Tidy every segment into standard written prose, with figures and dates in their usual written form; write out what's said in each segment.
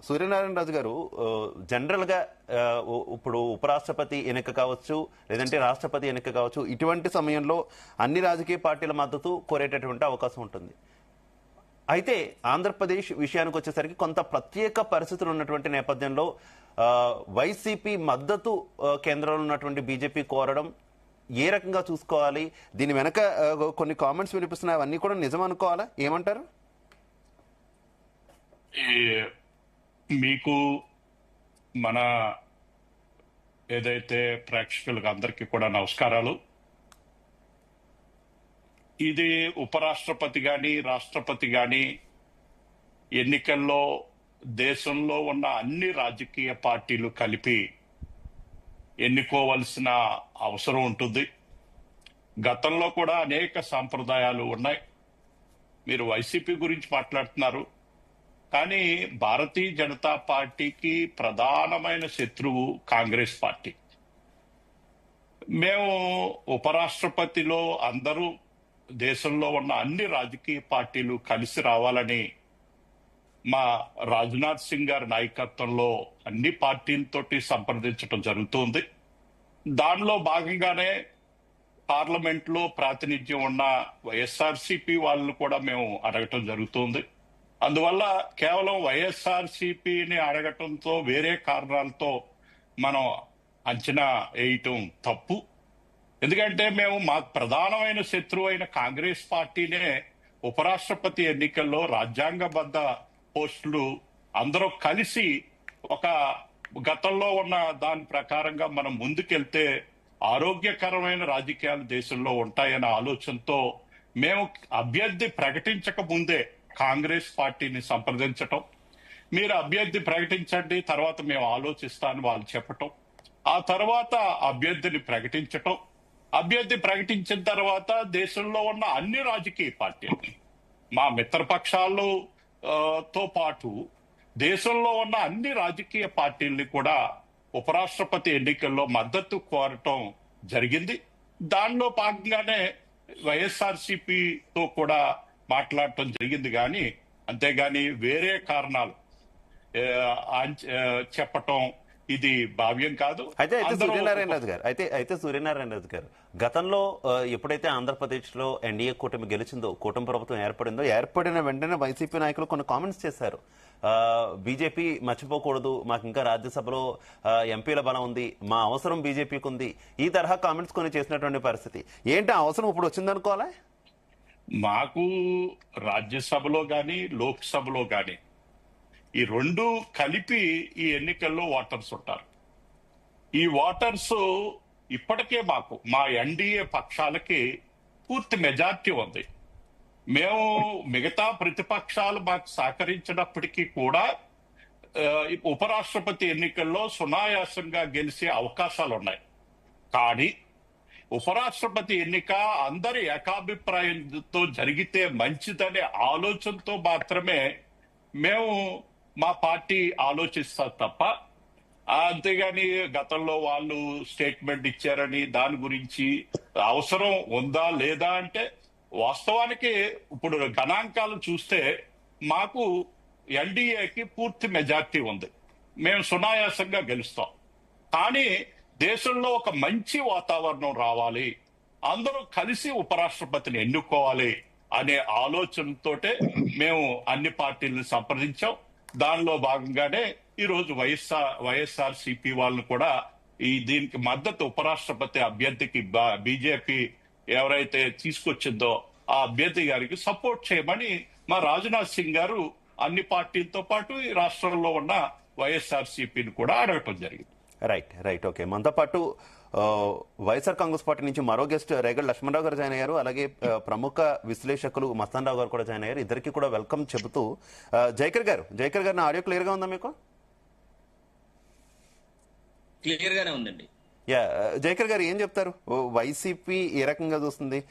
సూర్యనారాయణ రాజు గారు, జనరల్ గా ఇప్పుడు ఉపరాష్ట్రపతి ఎన్నిక కావచ్చు, లేదంటే రాష్ట్రపతి ఎన్నిక కావచ్చు, ఇటువంటి సమయంలో అన్ని రాజకీయ పార్టీల మద్దతు కోరేటటువంటి అవకాశం ఉంటుంది. అయితే ఆంధ్రప్రదేశ్ విషయానికి వచ్చేసరికి కొంత ప్రత్యేక పరిస్థితులు ఉన్నటువంటి నేపథ్యంలో వైసీపీ మద్దతు కేంద్రంలో ఉన్నటువంటి బీజేపీ కోరడం ఏ రకంగా చూసుకోవాలి? దీని వెనక కొన్ని కామెంట్స్ వినిపిస్తున్నాయి, అవన్నీ కూడా నిజం అనుకోవాలా? ఏమంటారు? మీకు మన ఏదైతే ప్రేక్షకులకు అందరికీ కూడా నమస్కారాలు. ఇది ఉపరాష్ట్రపతి గాని రాష్ట్రపతి గాని ఎన్నికల్లో దేశంలో ఉన్న అన్ని రాజకీయ పార్టీలు కలిపి ఎన్నుకోవలసిన అవసరం ఉంటుంది. గతంలో కూడా అనేక సాంప్రదాయాలు ఉన్నాయి. మీరు వైసీపీ గురించి మాట్లాడుతున్నారు, కానీ భారతీయ జనతా పార్టీకి ప్రధానమైన శత్రువు కాంగ్రెస్ పార్టీ. మేము ఉపరాష్ట్రపతిలో అందరూ దేశంలో ఉన్న అన్ని రాజకీయ పార్టీలు కలిసి రావాలని మా రాజ్నాథ్ సింగ్ గారి నాయకత్వంలో అన్ని పార్టీలతోటి సంప్రదించడం జరుగుతుంది. దానిలో భాగంగానే పార్లమెంట్ లో ప్రాతినిధ్యం ఉన్న వైఎస్ఆర్సీపీ వాళ్ళను కూడా మేము అడగటం జరుగుతుంది. అందువల్ల కేవలం వైఎస్ఆర్సీపీని అడగటంతో వేరే కారణాలతో మనం అంచనా వేయటం తప్పు. ఎందుకంటే మేము మా ప్రధానమైన శత్రువు అయిన కాంగ్రెస్ పార్టీనే ఉపరాష్ట్రపతి ఎన్నికల్లో రాజ్యాంగబద్ధ పోస్టులు అందరూ కలిసి ఒక గతంలో ఉన్న దాని ప్రకారంగా మనం ముందుకెళ్తే ఆరోగ్యకరమైన రాజకీయాలు దేశంలో ఉంటాయన్న ఆలోచనతో మేము అభ్యర్థి ప్రకటించక ముందే కాంగ్రెస్ పార్టీని సంప్రదించటం, మీరు అభ్యర్థి ప్రకటించండి తర్వాత మేము ఆలోచిస్తామని వాళ్ళు చెప్పటం, ఆ తర్వాత అభ్యర్థిని ప్రకటించటం, అభ్యర్థి ప్రకటించిన తర్వాత దేశంలో ఉన్న అన్ని రాజకీయ పార్టీలు మా మిత్రపక్షాలు తో పాటు దేశంలో ఉన్న అన్ని రాజకీయ పార్టీల్ని కూడా ఉపరాష్ట్రపతి ఎన్నికల్లో మద్దతు కోరటం జరిగింది. దానిలో భాగంగానే వైఎస్ఆర్సీపీతో కూడా మాట్లాడటం జరిగింది. కానీ అంతేగాని వేరే కారణాలు చెప్పటం ఇది భావ్యం కాదు. అయితే సూర్యనారాయణ రాజు గారు గతంలో ఎప్పుడైతే ఆంధ్రప్రదేశ్ లో ఎన్డీఏ కూటమి గెలిచిందో, కూటమి ప్రభుత్వం ఏర్పడిందో, ఏర్పడిన వెంటనే వైసీపీ నాయకులు కొన్ని కామెంట్స్ చేశారు. బీజేపీ మర్చిపోకూడదు, మాకు ఇంకా రాజ్యసభలో ఎంపీల బలం ఉంది, మా అవసరం బీజేపీకి ఉంది, ఈ తరహా కామెంట్స్ కొన్ని చేసినటువంటి పరిస్థితి. ఏంటి అవసరం ఇప్పుడు వచ్చిందనుకోవాలా? మాకు రాజ్యసభలో గాని లోక్సభలో గాని ఈ రెండు కలిపి ఈ ఎన్నికల్లో ఓటర్స్ ఉంటారు. ఈ ఓటర్స్ ఇప్పటికే మా ఎన్డీఏ పక్షాలకి పూర్తి మెజార్టీ ఉంది. మేము మిగతా ప్రతిపక్షాలు మాకు సహకరించినప్పటికీ కూడా ఉపరాష్ట్రపతి ఎన్నికల్లో సునాయాసంగా గెలిచే అవకాశాలు ఉన్నాయి. కానీ ఉపరాష్ట్రపతి ఎన్నిక అందరి ఏకాభిప్రాయంతో జరిగితే మంచిదనే ఆలోచనతో మాత్రమే మేము మా పార్టీ ఆలోచిస్తా తప్ప, అంతేగాని గతంలో వాళ్ళు స్టేట్మెంట్ ఇచ్చారని దాని గురించి అవసరం ఉందా లేదా అంటే, వాస్తవానికి ఇప్పుడు గణాంకాలు చూస్తే మాకు ఎన్డీఏకి పూర్తి మెజార్టీ ఉంది, మేము సునాయాసంగా గెలుస్తాం. కానీ దేశంలో ఒక మంచి వాతావరణం రావాలి, అందరూ కలిసి ఉపరాష్ట్రపతిని ఎన్నుకోవాలి అనే ఆలోచనతోటే మేము అన్ని పార్టీలను సంప్రదించాం. దానిలో భాగంగానే ఈరోజు వైఎస్ఆర్సీపీ వాళ్ళను కూడా దీనికి మద్దతు ఉపరాష్ట్రపతి అభ్యర్థికి బీజేపీ ఎవరైతే తీసుకొచ్చిందో ఆ అభ్యర్థి గారికి సపోర్ట్ చేయమని మా రాజ్నాథ్ సింగ్ గారు అన్ని పార్టీలతో పాటు ఈ రాష్ట్రంలో ఉన్న వైఎస్ఆర్సీపీని కూడా అడగటం జరిగింది. Right okay. మనతో పాటు వైఎస్ఆర్ కాంగ్రెస్ పార్టీ నుంచి మరో గెస్ట్ రేగడ లక్ష్మణరావు గారు జాయిన్ అయ్యారు. అలాగే ప్రముఖ విశ్లేషకులు మస్తాన్ రావు గారు కూడా జాయిన్ అయ్యారు. ఇద్దరికి కూడా వెల్కమ్ చెబుతూ, జైకర్ గారు నా ఆడియో క్లియర్ గా ఉందా మీకు? క్లియర్ గానే ఉందండి. జైకర్ గారు ఏం చెప్తారు? వైసీపీ ఏ రకంగా చూస్తుంది?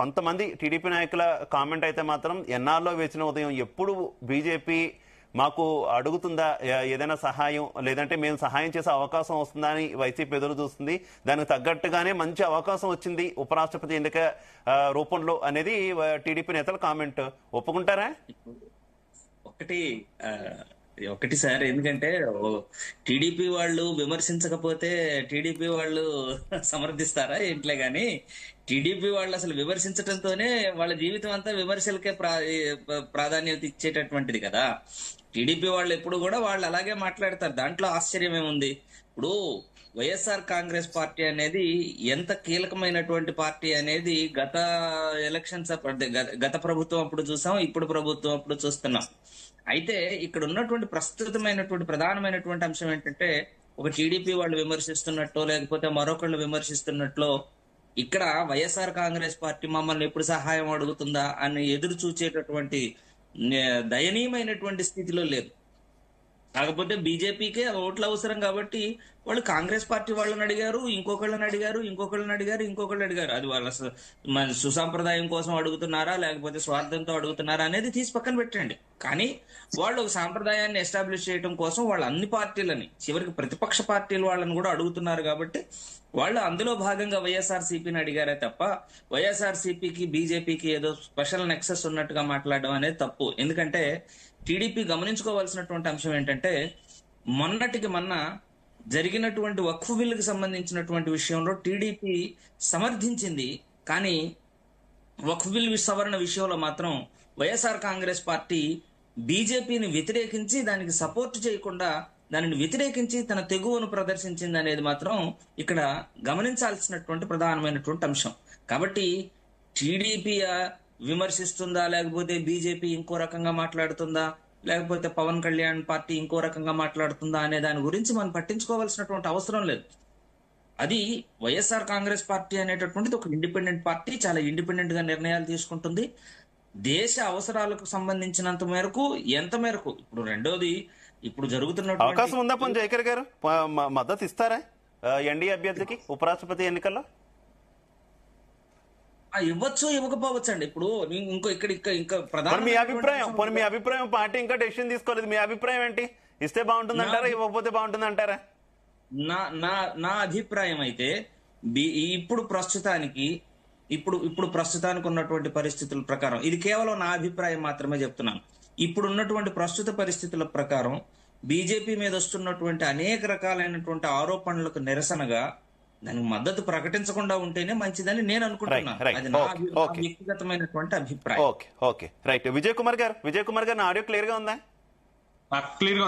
కొంతమంది టీడీపీ నాయకుల కామెంట్ అయితే మాత్రం ఎన్నాళ్ళలో వేచిన ఉదయం, ఎప్పుడు బీజేపీ మాకు అడుగుతుందా ఏదైనా సహాయం, లేదంటే మేము సహాయం చేసే అవకాశం వస్తుందా అని వైసీపీ ఎదురు చూస్తుంది. దానికి తగ్గట్టుగానే మంచి అవకాశం వచ్చింది ఉపరాష్ట్రపతి ఎన్నిక రూపంలో అనేది టీడీపీ నేతల కామెంట్. ఒప్పుకుంటారా? ఒకటి ఒకటి సార్, ఎందుకంటే టీడీపీ వాళ్ళు విమర్శించకపోతే టీడీపీ వాళ్ళు సమర్థిస్తారా ఏంట్లే గాని, టీడీపీ వాళ్ళు అసలు విమర్శించడంతోనే వాళ్ళ జీవితం అంతా విమర్శలకే ప్రాధాన్యత ఇచ్చేటటువంటిది కదా. టీడీపీ వాళ్ళు ఎప్పుడు కూడా వాళ్ళు అలాగే మాట్లాడతారు, దాంట్లో ఆశ్చర్యం ఏముంది. ఇప్పుడు వైఎస్ఆర్ కాంగ్రెస్ పార్టీ అనేది ఎంత కీలకమైనటువంటి పార్టీ అనేది గత ఎలక్షన్స్ గత ప్రభుత్వం అప్పుడు చూసాం, ఇప్పుడు ప్రభుత్వం అప్పుడు చూస్తున్నాం. అయితే ఇక్కడ ఉన్నటువంటి ప్రస్తుతమైనటువంటి ప్రధానమైనటువంటి అంశం ఏంటంటే, ఒక టీడీపీ వాళ్ళు విమర్శిస్తున్నట్టో లేకపోతే మరొకళ్ళు విమర్శిస్తున్నట్లో ఇక్కడ వైఎస్ఆర్ కాంగ్రెస్ పార్టీ మమ్మల్ని ఎప్పుడు సహాయం అడుగుతుందా అని ఎదురు చూచేటటువంటి దయనీయమైనటువంటి స్థితిలో లేదు. కాకపోతే బీజేపీకే ఓట్లు అవసరం కాబట్టి వాళ్ళు కాంగ్రెస్ పార్టీ వాళ్ళని అడిగారు, ఇంకొకళ్ళని అడిగారు, ఇంకొకళ్ళు అడిగారు. అది వాళ్ళ మన సుసాంప్రదాయం కోసం అడుగుతున్నారా లేకపోతే స్వార్థంతో అడుగుతున్నారా అనేది తీసి పక్కన పెట్టండి. కానీ వాళ్ళు ఒక సాంప్రదాయాన్ని ఎస్టాబ్లిష్ చేయడం కోసం వాళ్ళు అన్ని పార్టీలని, చివరికి ప్రతిపక్ష పార్టీలు వాళ్ళని కూడా అడుగుతున్నారు. కాబట్టి వాళ్ళు అందులో భాగంగా వైఎస్ఆర్సీపీని అడిగారే తప్ప వైఎస్ఆర్సీపీకి బీజేపీకి ఏదో స్పెషల్ నెక్సెస్ ఉన్నట్టుగా మాట్లాడడం అనేది తప్పు. ఎందుకంటే టీడీపీ గమనించుకోవాల్సినటువంటి అంశం ఏంటంటే, మొన్నటికి మొన్న జరిగినటువంటి వక్ఫ్ బిల్లుకి సంబంధించినటువంటి విషయంలో టీడీపీ సమర్థించింది, కానీ వక్ఫ్ బిల్ సవరణ విషయంలో మాత్రం వైఎస్ఆర్ కాంగ్రెస్ పార్టీ బీజేపీని వ్యతిరేకించి దానికి సపోర్ట్ చేయకుండా దానిని వ్యతిరేకించి తన తెగువను ప్రదర్శించింది అనేది మాత్రం ఇక్కడ గమనించాల్సినటువంటి ప్రధానమైనటువంటి అంశం. కాబట్టి టీడీపీ విమర్శిస్తుందా లేకపోతే బీజేపీ ఇంకో రకంగా మాట్లాడుతుందా లేకపోతే పవన్ కళ్యాణ్ పార్టీ ఇంకో రకంగా మాట్లాడుతుందా అనే దాని గురించి మనం పట్టించుకోవాల్సినటువంటి అవసరం లేదు. అది వైఎస్ఆర్ కాంగ్రెస్ పార్టీ అనేటటువంటిది ఒక ఇండిపెండెంట్ పార్టీ, చాలా ఇండిపెండెంట్ గా నిర్ణయాలు తీసుకుంటుంది. దేశ అవసరాలకు సంబంధించినంత మేరకు ఎంత మేరకు, ఇప్పుడు రెండోది ఇప్పుడు జరుగుతున్న అవకాశం ఉందా పొన్ జయకర్ గారు మద్దతు ఇస్తారా ఎన్డీఏ అభ్యర్థికి ఉపరాష్ట్రపతి ఎన్నికల్లో? ఇవ్వచ్చు, ఇవ్వకపోవచ్చు అండి. ఇప్పుడు ఇంకో ఇంకా ప్రధాన మీ అభిప్రాయం పార్టీ ఇంకా డెసిషన్ తీసుకోలేదు, మీ అభిప్రాయం ఏంటి? ఇస్తే బాగుంటుంది అంటారా, ఇవ్వకపోతే బాగుంటుంది అంటారా? నా అభిప్రాయం అయితే ఇప్పుడు ప్రస్తుతానికి ఉన్నటువంటి పరిస్థితుల ప్రకారం, ఇది కేవలం నా అభిప్రాయం మాత్రమే చెప్తున్నాను. ఇప్పుడు ఉన్నటువంటి ప్రస్తుత పరిస్థితుల ప్రకారం బీజేపీ మీద వస్తున్నటువంటి అనేక రకాలైనటువంటి ఆరోపణలకు నిరసనగా దానికి మద్దతు ప్రకటించకుండా ఉంటేనే మంచిదని నేను అనుకుంటున్నాను. అది నా వ్యక్తిగతమైనటువంటి అభిప్రాయం. Okay right. విజయ్ కుమార్ గారు, నా ఆడియో క్లియర్ గా ఉందా? క్లియర్ గా